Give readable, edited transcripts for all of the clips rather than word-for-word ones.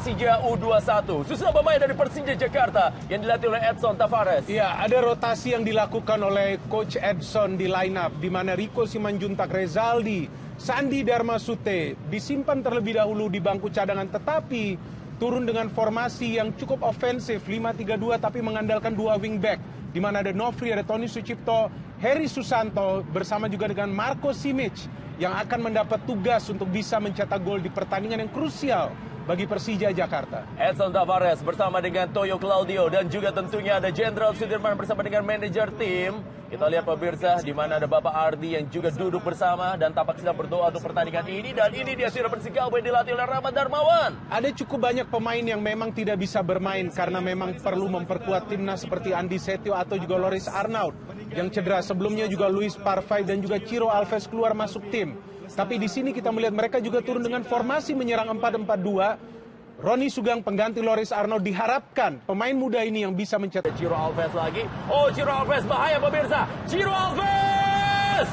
Persija U21. Susunan pemain dari Persija Jakarta yang dilatih oleh Edson Tavares. Ya, ada rotasi yang dilakukan oleh Coach Edson di line up, di mana Rico Simanjuntak, Rezaldi, Sandi Darmasute disimpan terlebih dahulu di bangku cadangan, tetapi turun dengan formasi yang cukup ofensif 5-3-2 tapi mengandalkan dua wingback, di mana ada Nofri, ada Tony Sucipto, Heri Susanto bersama juga dengan Marco Simic yang akan mendapat tugas untuk bisa mencetak gol di pertandingan yang krusial bagi Persija Jakarta. Edson Tavares bersama dengan Toyo Claudio dan juga tentunya ada Jenderal Sudirman bersama dengan manajer tim. Kita lihat pemirsa di mana ada Bapak Ardi yang juga duduk bersama dan tampak sedang berdoa untuk pertandingan ini, dan ini dia Sira Persikabo yang dilatih oleh Rahmat Darmawan. Ada cukup banyak pemain yang memang tidak bisa bermain karena memang perlu memperkuat timnas seperti Andi Setio atau juga Loris Arnaud yang cedera. Sebelumnya juga Luis Parfait dan juga Ciro Alves keluar masuk tim. Tapi di sini kita melihat mereka juga turun dengan formasi menyerang 4-4-2. Roni Sugeng pengganti Loris Arnaud, diharapkan pemain muda ini yang bisa mencetak. Ciro Alves lagi. Oh, Ciro Alves bahaya pemirsa. Ciro Alves!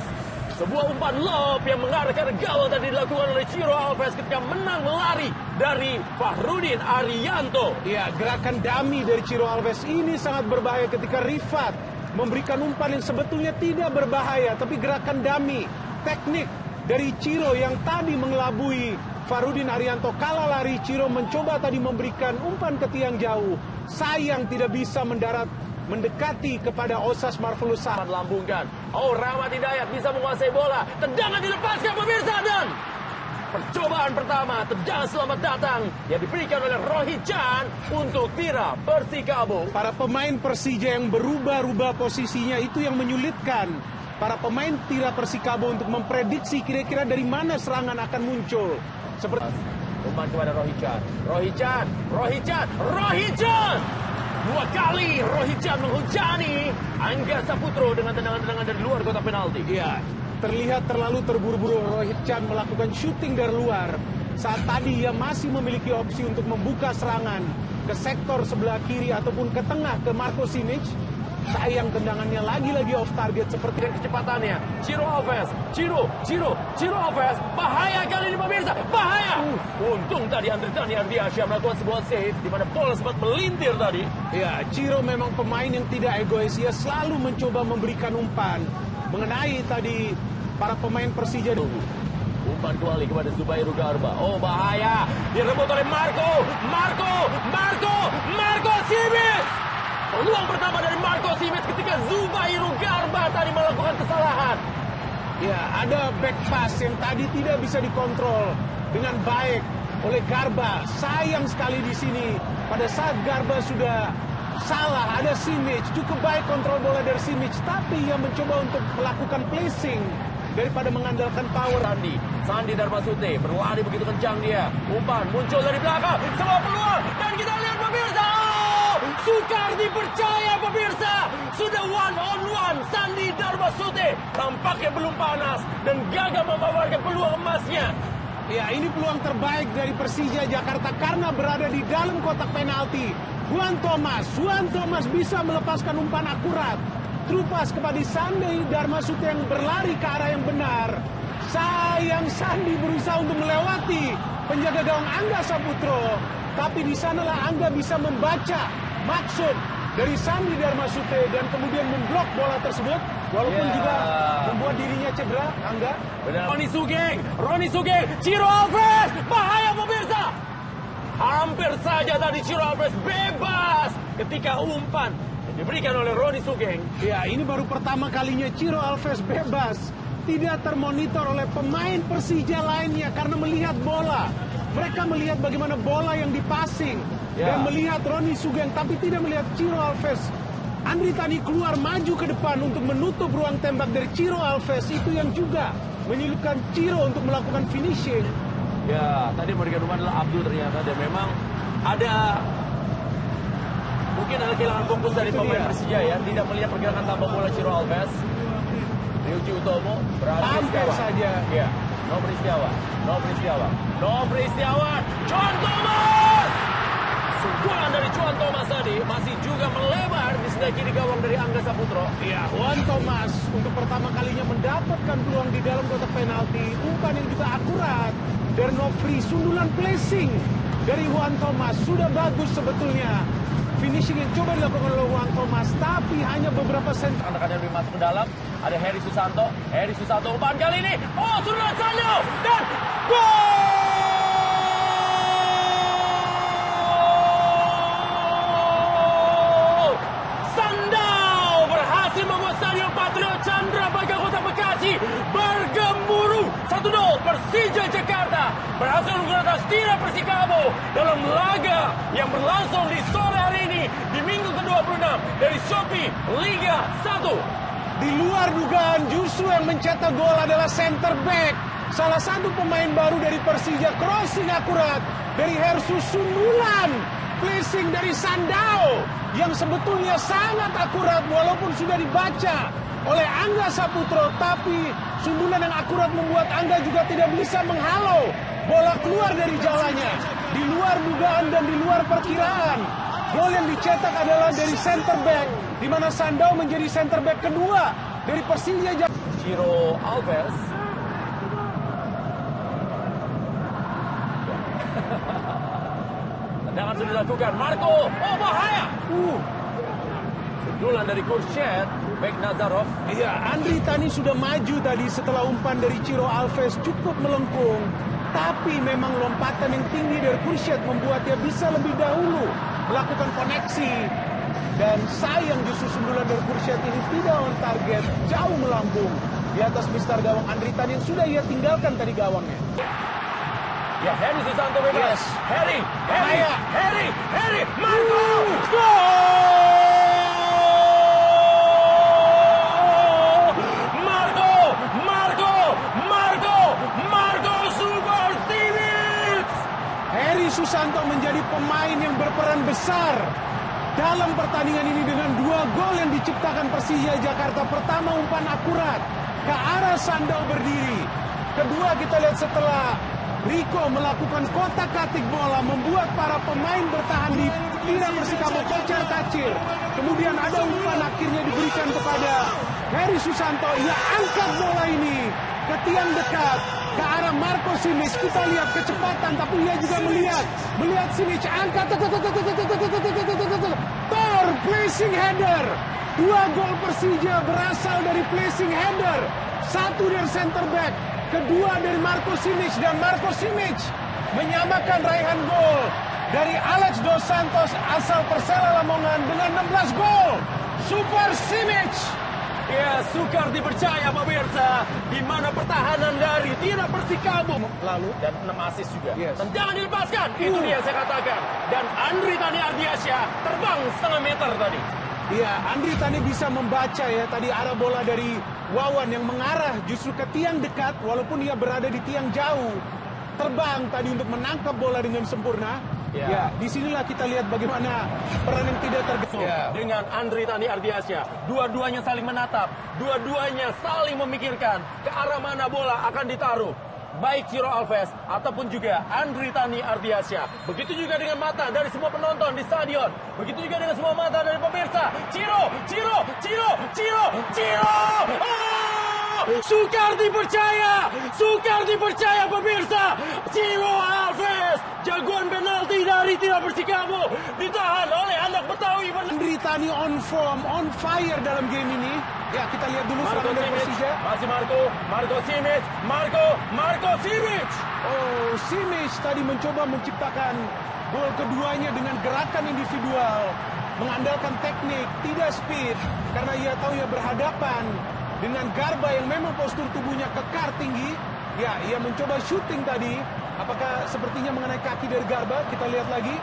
Sebuah umpan lob yang mengarahkan gawang tadi dilakukan oleh Ciro Alves ketika menang lari dari Fahrudin Arianto. Ya, gerakan dummy dari Ciro Alves ini sangat berbahaya ketika Rifat memberikan umpan yang sebetulnya tidak berbahaya, tapi gerakan dummy, teknik dari Ciro yang tadi mengelabui Fahrudin Arianto. Kala lari, Ciro mencoba tadi memberikan umpan ke tiang jauh. Sayang tidak bisa mendarat mendekati kepada Osas Marvelous. Lambungkan. Oh, Rahmat Hidayat bisa menguasai bola. Tendangan dilepaskan pemirsa, dan percobaan pertama, tendangan selamat datang yang diberikan oleh Rohichan untuk Tira Persikabo. Para pemain Persija yang berubah-ubah posisinya itu yang menyulitkan para pemain Tira Persikabo untuk memprediksi kira-kira dari mana serangan akan muncul. Seperti umpan kepada Rohichan. Rohichan! Dua kali Rohichan menghujani Angga Saputro dengan tendangan-tendangan dari luar kotak penalti. Ya, terlihat terlalu terburu-buru Rohichan melakukan syuting dari luar saat tadi ia masih memiliki opsi untuk membuka serangan ke sektor sebelah kiri ataupun ke tengah ke Marco Simic. Sayang tendangannya lagi-lagi off target seperti dan kecepatannya. Ciro Alves, Ciro Alves, bahaya kali ini pemirsa, bahaya. Untung tadi Andri Tani Ardiansyah melakukan sebuah save di mana bola sempat melintir tadi. Ya, Ciro memang pemain yang tidak egois, ia selalu mencoba memberikan umpan mengenai tadi para pemain Persija. Umpan kembali kepada Zubairu Garba. Oh, bahaya. Direbut oleh Marco Simic. Peluang pertama dari Marco Simic ketika Zubairu Garba tadi melakukan kesalahan. Ya, ada back pass yang tadi tidak bisa dikontrol dengan baik oleh Garba. Sayang sekali di sini pada saat Garba sudah salah, ada Simic. Cukup baik kontrol bola dari Simic, tapi ia mencoba untuk melakukan placing daripada mengandalkan power. Sandi Darmasute berlari begitu kencang dia. Umpan muncul dari belakang, sebuah peluang, dan kita lihat pemirsa. Sukardi percaya pemirsa, sudah one on one. Sandi Darmasute tampaknya belum panas dan gagal membawakan peluang emasnya. Ya, ini peluang terbaik dari Persija Jakarta karena berada di dalam kotak penalti. Juan Thomas bisa melepaskan umpan akurat. Terupas kepada Sandi Darmasute yang berlari ke arah yang benar. Sayang, Sandi berusaha untuk melewati penjaga gawang Angga Saputro, tapi di sanalah Angga bisa membaca maksud dari Sandi Darmasute dan kemudian memblok bola tersebut, walaupun juga membuat dirinya cedera. Angga. Roni Sugeng, Ciro Alves, bahaya pemirsa. Hampir saja tadi Ciro Alves bebas ketika umpan yang diberikan oleh Roni Sugeng. Ya, ini baru pertama kalinya Ciro Alves bebas, tidak termonitor oleh pemain Persija lainnya karena melihat bola. Mereka melihat bagaimana bola yang dipasing dan melihat Roni Sugeng, tapi tidak melihat Ciro Alves. Andri Tani keluar maju ke depan untuk menutup ruang tembak dari Ciro Alves, itu yang juga menyulitkan Ciro untuk melakukan finishing. Ya, tadi memberikan umpan adalah Abdul ternyata, dan memang mungkin ada kehilangan fokus dari pemain Persija ya, tidak melihat pergerakan tanpa bola Ciro Alves. Ryuji Utomo hampir saja. Ya. Nofri Setiawan, Juan Thomas. Sundulan dari Juan Thomas tadi masih juga melebar di sebelah kiri gawang dari Angga Saputro. Ya, Juan Thomas untuk pertama kalinya mendapatkan peluang di dalam kotak penalti. Umpan yang juga akurat dari Nofri, sundulan placing dari Juan Thomas. Sudah bagus sebetulnya finishing yang coba dilakukan oleh Juan Thomas, tapi hanya beberapa senti. Rekan-rekannya lebih masuk ke dalam. Ada Heri Susanto. Heri Susanto umpan kali ini. Oh, sudah Sanyo. Dan gol! Sandau berhasil membuat Stadion Patriot Candrabaga Kota Bekasi bergemuruh 1-0. Persija Jakarta berhasil mengalahkan Tira Persikabo dalam laga yang berlangsung di sore hari ini di minggu ke-26 dari Shopee Liga 1. Di luar dugaan, justru yang mencetak gol adalah center back. Salah satu pemain baru dari Persija, crossing akurat dari Hersus Sundulan. Placing dari Sandau yang sebetulnya sangat akurat walaupun sudah dibaca oleh Angga Saputro, tapi sundulan yang akurat membuat Angga juga tidak bisa menghalau. Bola keluar dari jalannya, di luar dugaan dan di luar perkiraan. Gol yang dicetak adalah dari center back, di mana Sandau menjadi center back kedua dari Persija Jakarta. Ciro Alves. Tendangan sudah dilakukan. Marco. Oh, bahaya. Sundulan dari Kursyet. Back Nazarov. Iya, Andri Tani sudah maju tadi setelah umpan dari Ciro Alves cukup melengkung. Tapi memang lompatan yang tinggi dari Kursyet membuat dia bisa lebih dahulu melakukan koneksi. Dan sayang justru sundulan dari Kursyet ini tidak on target, jauh melambung di atas mistar gawang Andri Tani yang sudah ia tinggalkan tadi gawangnya. Ya, Heri Susanto bebas. Yes. Heri, Bahaya. Marco. Marco Super Simic. Heri Susanto menjadi pemain yang berperan besar dalam pertandingan ini dengan 2 gol yang diciptakan Persija Jakarta. Pertama, umpan akurat ke arah Sandau berdiri. Kedua, kita lihat setelah Rico melakukan kotak-katik bola, membuat para pemain bertahan di Tira Persikabo kocar-kacir. Kemudian ada umpan akhirnya diberikan kepada Heri Susanto. Ia angkat bola ini ke tiang dekat, ke arah Marco Simic. Kita lihat kecepatan, tapi ia juga melihat Simic angkat. Tor, placing header. 2 gol Persija berasal dari placing header. 1 dari center back, kedua dari Marco Simic, dan Marco Simic menyamakan raihan gol dari Alex Dos Santos asal Persela Lamongan dengan 16 gol. Super Simic. Ya, sukar dipercaya pemirsa, di mana pertahanan dari Tira Persikabo Lalu dan 6 assist juga. Yes. Tendangan dilepaskan, itu dia saya katakan. Dan Andri Tani Ardiansyah terbang setengah meter tadi. Iya, Andri Tani bisa membaca ya tadi arah bola dari Wawan yang mengarah justru ke tiang dekat walaupun ia berada di tiang jauh. Terbang tadi untuk menangkap bola dengan sempurna. Ya. Ya, disinilah kita lihat bagaimana peran yang tidak tergeser. Ya. Dengan Andri Tani Ardiansyah, dua-duanya saling menatap, dua-duanya saling memikirkan ke arah mana bola akan ditaruh. Baik Ciro Alves ataupun juga Andri Tani Ardiansyah. Begitu juga dengan mata dari semua penonton di stadion. Begitu juga dengan semua mata dari pemirsa. Ciro. Sukar dipercaya pemirsa. Ciro Alves, jagoan penalti dari Tira Persikabo, ditahan oleh anak Betawi. Andri Tani on form, on fire dalam game ini. Ya, kita lihat dulu serangan dari Persija. Masih Marco Simic. Oh, Simic tadi mencoba menciptakan gol keduanya dengan gerakan individual, mengandalkan teknik, tidak speed, karena ia tahu ia berhadapan dengan Garba yang memang postur tubuhnya kekar tinggi. Ya, ia mencoba shooting tadi. Apakah sepertinya mengenai kaki dari Garba? Kita lihat lagi.